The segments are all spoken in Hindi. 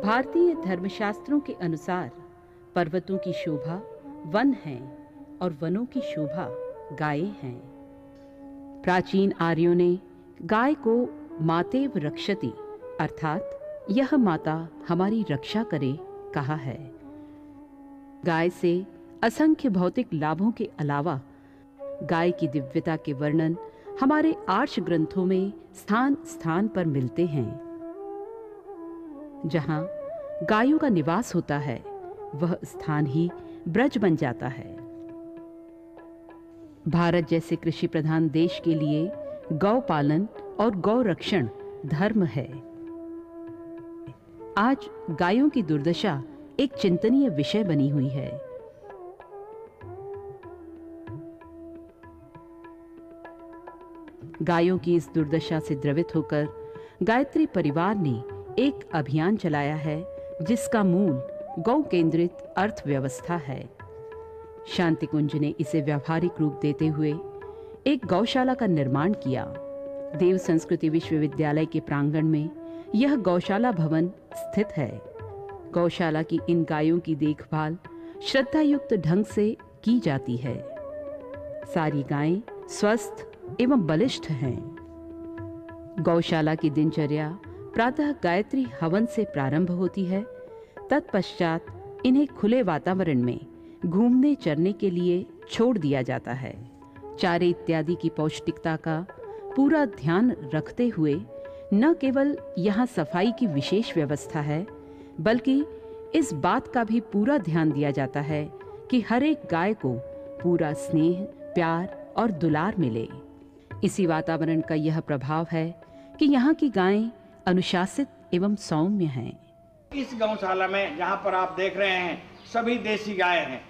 भारतीय धर्मशास्त्रों के अनुसार पर्वतों की शोभा वन हैं और वनों की शोभा गायें हैं। प्राचीन आर्यों ने गाय को मातेव रक्षति अर्थात यह माता हमारी रक्षा करे कहा है। गाय से असंख्य भौतिक लाभों के अलावा गाय की दिव्यता के वर्णन हमारे आर्ष ग्रंथों में स्थान स्थान पर मिलते हैं। जहां गायों का निवास होता है वह स्थान ही ब्रज बन जाता है। भारत जैसे कृषि प्रधान देश के लिए गौ पालन और गौ रक्षण धर्म है। आज गायों की दुर्दशा एक चिंतनीय विषय बनी हुई है। गायों की इस दुर्दशा से द्रवित होकर गायत्री परिवार ने एक अभियान चलाया है जिसका मूल गौ केंद्रित अर्थव्यवस्था है। शांति कुंज ने इसे व्यावहारिक रूप देते हुए एक गौशाला का निर्माण किया। देव संस्कृति विश्वविद्यालय के प्रांगण में यह गौशाला भवन स्थित है। गौशाला की इन गायों की देखभाल श्रद्धायुक्त ढंग से की जाती है। सारी गायें स्वस्थ एवं बलिष्ठ हैं। गौशाला की दिनचर्या प्रातः गायत्री हवन से प्रारंभ होती है। तत्पश्चात इन्हें खुले वातावरण में घूमने चरने के लिए छोड़ दिया जाता है। चारे इत्यादि की पौष्टिकता का पूरा ध्यान रखते हुए न केवल यहाँ सफाई की विशेष व्यवस्था है, बल्कि इस बात का भी पूरा ध्यान दिया जाता है कि हर एक गाय को पूरा स्नेह, प्यार और दुलार मिले। इसी वातावरण का यह प्रभाव है कि यहाँ की गायें अनुशासित एवं सौम्य हैं। इस गौशाला में जहाँ पर आप देख रहे हैं सभी देसी गाय हैं।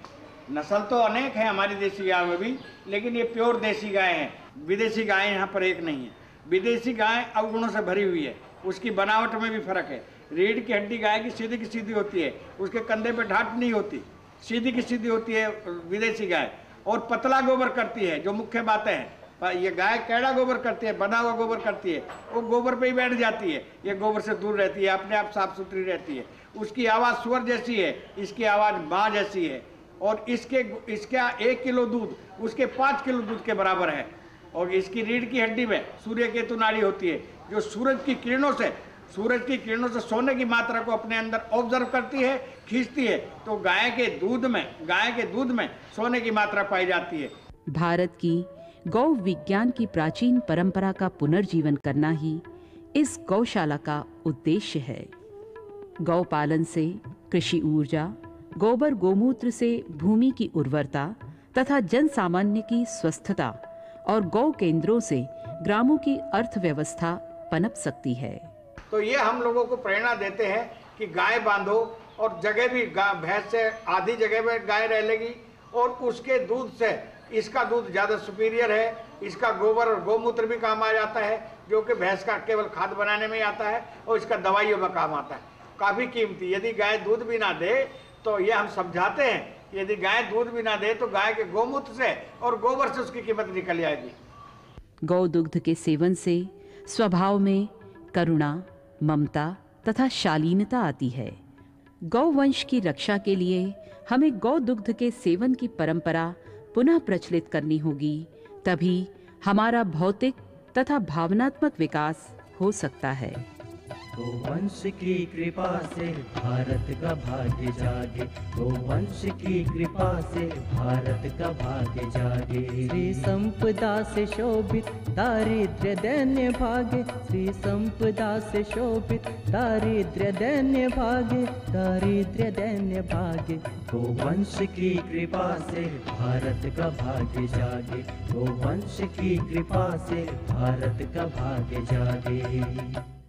नस्ल तो अनेक है हमारी देसी गाय में भी, लेकिन ये प्योर देसी गाय हैं। विदेशी गाय यहाँ पर एक नहीं है। विदेशी गाय अवगुणों से भरी हुई है, उसकी बनावट में भी फर्क है। रीढ़ की हड्डी गाय की सीधी होती है, उसके कंधे पे ढाट नहीं होती, सीधी की सीधी होती है विदेशी गाय। और पतला गोबर करती है, जो मुख्य बातें हैं। ये गाय कैड़ा गोबर करती है, बना हुआ गोबर करती है, वो गोबर पे ही बैठ जाती है। ये गोबर से दूर रहती है, अपने आप साफ सुथरी रहती है। उसकी आवाज़ सुअर जैसी है, इसकी आवाज़ माँ जैसी है। और इसका 1 किलो दूध उसके 5 किलो दूध के बराबर है। और इसकी रीढ़ की हड्डी में सूर्य केतु नाड़ी होती है, जो सूरज की किरणों से सोने की मात्रा को अपने अंदर ऑब्जर्व करती है, खींचती है। तो गाय के दूध में सोने की मात्रा पाई जाती है। भारत की गौ विज्ञान की प्राचीन परंपरा का पुनर्जीवन करना ही इस गौशाला का उद्देश्य है। गौ पालन से कृषि ऊर्जा, गोबर गोमूत्र से भूमि की उर्वरता तथा जन सामान्य की स्वस्थता और गौ केंद्रों से ग्रामों की अर्थव्यवस्था पनप सकती है। तो ये हम लोगों को प्रेरणा देते हैं कि गाय बांधो, और जगह भी भैंस से आधी जगह में गाय रह लेगी, और उसके दूध से इसका दूध ज़्यादा सुपीरियर है। इसका गोबर और गोमूत्र भी काम आ जाता है, जो कि भैंस का केवल खाद बनाने में आता है, और इसका दवाइयों में काम आता है। काफ़ी कीमती। यदि गाय दूध भी ना दे तो ये हम समझाते हैं, यदि गाय दूध भी ना दे तो गाय के गोमूत्र से और गोबर से उसकी कीमत निकल जाएगी। गौ दुग्ध के सेवन से स्वभाव में करुणा, ममता तथा शालीनता आती है। गौ वंश की रक्षा के लिए हमें गौ दुग्ध के सेवन की परंपरा पुनः प्रचलित करनी होगी, तभी हमारा भौतिक तथा भावनात्मक विकास हो सकता है। गोवंश की कृपा से भारत का भाग्य जागे, गोवंश की कृपा से भारत का भाग्य जागे। श्री संपदा से शोभित दारिद्र्य दैन्य भागे, श्री संपदा से शोभित दारिद्र्य दैन्य भागे, दारिद्र्य दैन्य भागे। गोवंश की कृपा से भारत का भाग्य जागे, गोवंश की कृपा से भारत का भाग्य जागे।